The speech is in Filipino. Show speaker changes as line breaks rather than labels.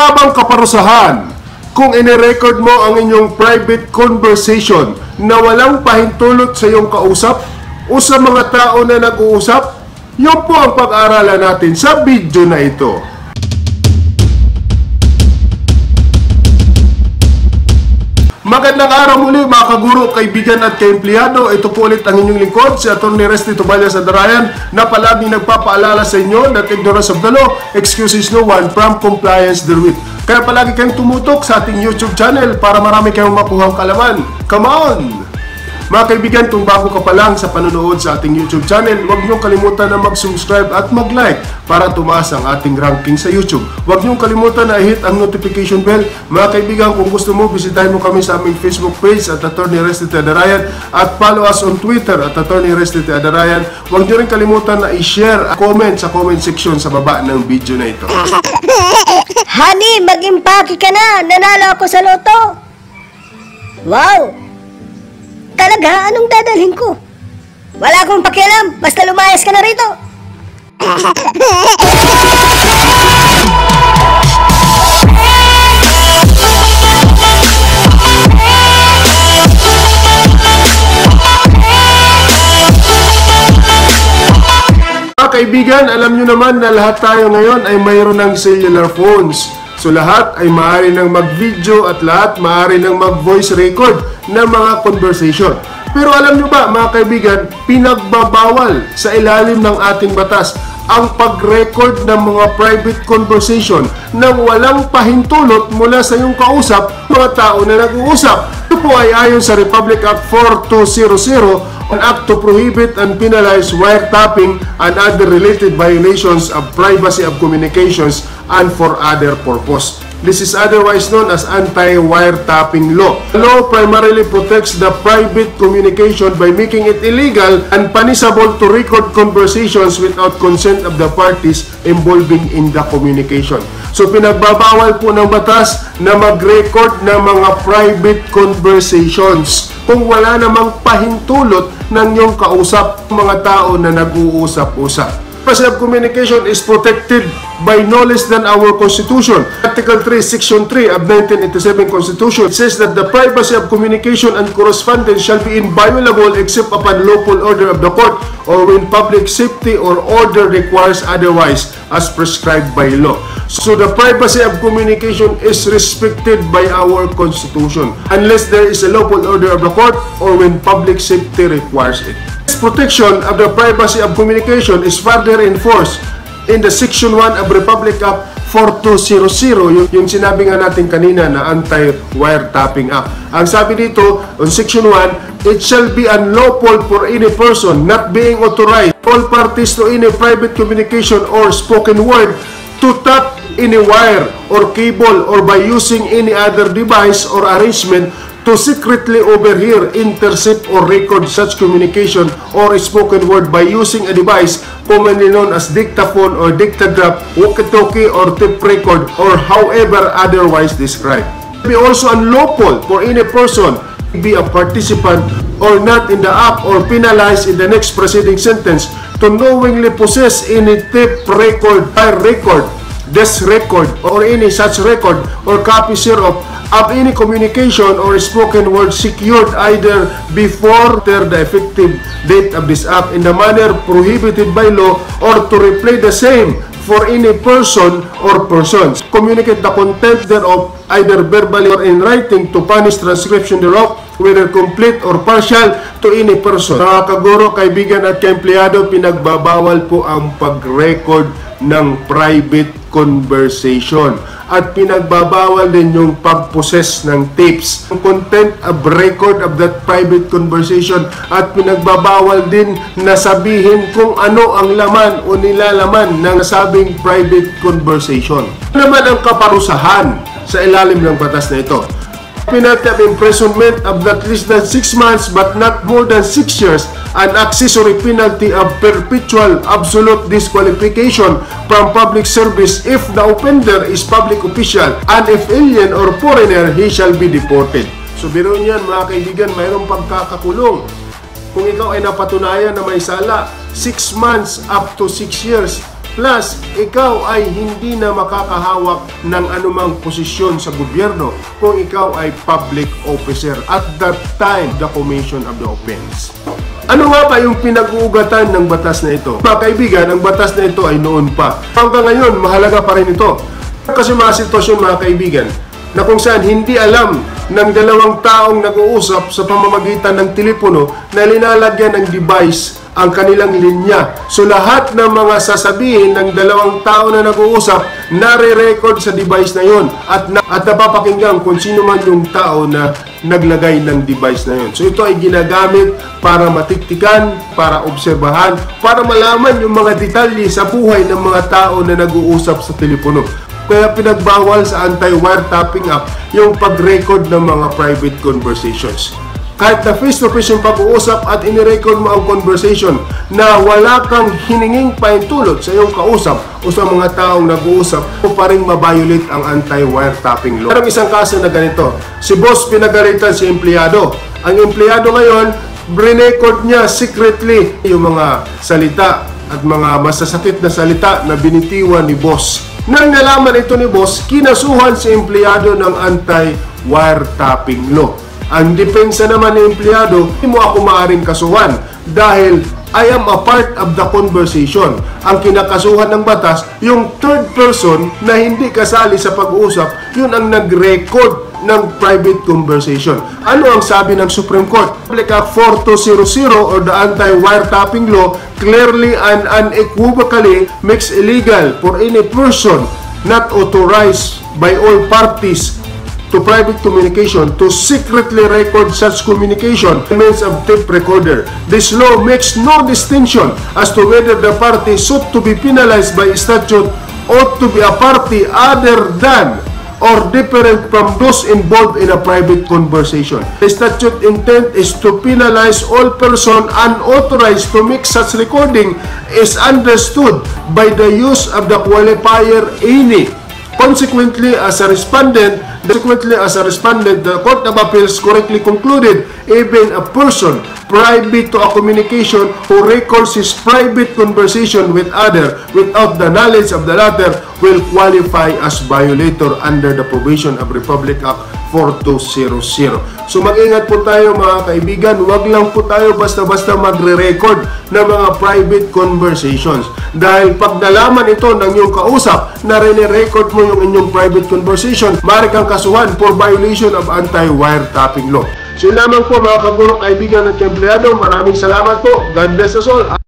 nga bang kaparusahan kung ine-record mo ang inyong private conversation na walang pahintulot sa iyong kausap o sa mga tao na nag-uusap? Yun po ang pag-aaralan natin sa video na ito. Magandang araw muli mga kaguro, kaibigan at kaempleyado. Ito po ulit ang inyong lingkod, si Atty. Resty Toballas Adarayan, na palaging nagpapaalala sa inyo that ignorance of the law excuses no one from compliance therewith. Kaya palagi kayong tumutok sa ating YouTube channel para marami kayong makuhang kalaman. Come on! Mga kaibigan, kung bago ka pa lang sa panonood sa ating YouTube channel, huwag niyong kalimutan na mag-subscribe at mag-like para tumaas ang ating ranking sa YouTube. Huwag niyong kalimutan na i-hit ang notification bell. Mga kaibigan, kung gusto mo, bisitahin mo kami sa aming Facebook page at Atty. Resty Adarayan at follow us on Twitter at Atty. Resty Adarayan. Huwag niyo rin kalimutan na i-share at comment sa comment section sa baba ng video na ito.
Honey, mag-impake ka na! Nanalo ako sa loto! Wow! Talaga? Anong dadalhin ko? Wala akong pakialam, basta lumayas ka na rito.
Mga kaibigan, alam nyo naman na lahat tayo ngayon ay mayroon ng cellular phones. So lahat ay maaari nang mag-video at lahat maaari nang mag-voice record ng mga conversation. Pero alam nyo ba mga kaibigan, pinagbabawal sa ilalim ng ating batas ang pag-record ng mga private conversation nang walang pahintulot mula sa iyong kausap, mga tao na nag-uusap. Ito po ay ayon sa Republic Act 4200, an act to prohibit and penalize wiretapping and other related violations of privacy of communications and for other purpose. This is otherwise known as anti-wiretapping law. The law primarily protects the private communication by making it illegal and punishable to record conversations without consent of the parties involving in the communication. So pinagbabawal po ng batas na mag-record ng mga private conversations kung wala namang pahintulot ng iyong kausap, mga tao na nag-uusap-usap. Privacy of communication is protected by no less than our Constitution. Article 3, Section 3 of 1987 Constitution says that the privacy of communication and correspondence shall be inviolable except upon lawful order of the court or when public safety or order requires otherwise as prescribed by law. So the privacy of communication is restricted by our Constitution unless there is a lawful order of the court or when public safety requires it. Protection of the privacy of communication is further enforced in the Section 1 of Republic Act 4200, yung sinabi nga natin kanina na Anti-Wiretapping Act. Ang sabi dito, on Section 1, it shall be unlawful for any person not being authorized, all parties to any private communication or spoken word to tap any wire or cable or by using any other device or arrangement to secretly overhear, intercept, or record such communication or spoken word by using a device commonly known as dictaphone or dictagraph, walkie-talkie, or tape record, or however otherwise described. It may be also unlawful for any person to be a participant or not in the act or penalized in the next preceding sentence to knowingly possess any tape record, file record, desk record, or any such record or copies hereof of any communication or spoken word secured either before or the effective date of this act in the manner prohibited by law or to replay the same for any person or persons. Communicate the content thereof either verbally or in writing to punish transcription thereof whether complete or partial to any person. Mga kaguro, kaibigan at kaempleyado, pinagbabawal po ang pag-record ng private conversation at pinagbabawal din yung pag-possess ng tapes, content of record of that private conversation, at pinagbabawal din na sabihin kung ano ang laman o nilalaman ng nasabing private conversation. Ano naman ang kaparusahan sa ilalim ng batas na ito? Penalty of imprisonment of not less than 6 months but not more than 6 years, an accessory penalty of perpetual absolute disqualification from public service if the offender is public official, and if alien or foreigner, he shall be deported. So biro niyan mga kaibigan, mayroong pagkakakulong. Kung ikaw ay napatunayan na may sala, 6 months up to 6 years Plus, ikaw ay hindi na makakahawak ng anumang posisyon sa gobyerno kung ikaw ay public officer at that time the commission of the offense. Ano nga ba yung pinag-uugatan ng batas na ito? Mga kaibigan, ang batas na ito ay noon pa. Hanggang ngayon, mahalaga pa rin ito. Kasi mga sitwasyon, mga kaibigan, na kung saan hindi alam ng dalawang taong nag-uusap sa pamamagitan ng telepono na linalagyan ng device ang kanilang linya. So lahat ng mga sasabihin ng dalawang tao na nag-uusap, nare-record sa device na yon at napapakinggan kung sino man yung tao na naglagay ng device na yon. So ito ay ginagamit para matiktikan, para obserbahan, para malaman yung mga detalye sa buhay ng mga tao na nag-uusap sa telepono. Kaya pinagbawal sa Anti-Wiretapping Act yung pag-record ng mga private conversations. Kahit na face-to-face yung pag-uusap at inirecord mo ang conversation na wala kang hininging pahintulot sa iyong kausap o sa mga taong nag-uusap, o pa rin mabiolate ang anti-wiretapping law. Merong isang kaso na ganito. Si boss pinagalitan si empleyado. Ang empleyado ngayon, brinecord niya secretly yung mga salita at mga masasakit na salita na binitiwan ni boss. Nang nalaman ito ni boss, kinasuhan si empleyado ng anti-wiretapping law. Ang depensa naman ng empleyado, hindi mo ako maaring kasuhan dahil I am a part of the conversation. Ang kinakasuhan ng batas, yung third person na hindi kasali sa pag-uusap, yun ang nag-record ng private conversation. Ano ang sabi ng Supreme Court? Public Act 4200 or the Anti-Wiretapping Law clearly and unequivocally makes illegal for any person not authorized by all parties to private communication to secretly record such communication by means of tape recorder. This law makes no distinction as to whether the party sought to be penalized by statute ought to be a party other than or different from those involved in a private conversation. The statute intent is to penalize all person unauthorized to make such recording is understood by the use of the qualifier any. Consequently, as a respondent, the Court of Appeals correctly concluded even a person private to a communication who records his private conversation with other without the knowledge of the latter will qualify as violator under the provision of Republic Act 4200. So mag-ingat po tayo mga kaibigan, huwag lang po tayo basta-basta magre-record ng mga private conversations. Dahil pag nalaman ito ng iyong kausap na rin-record mo yung inyong private conversation, maaari kang kasuhan for violation of anti-wiretapping law. So yun lamang po mga kaguro, kaibigan at empleyado, maraming salamat po. God bless us all.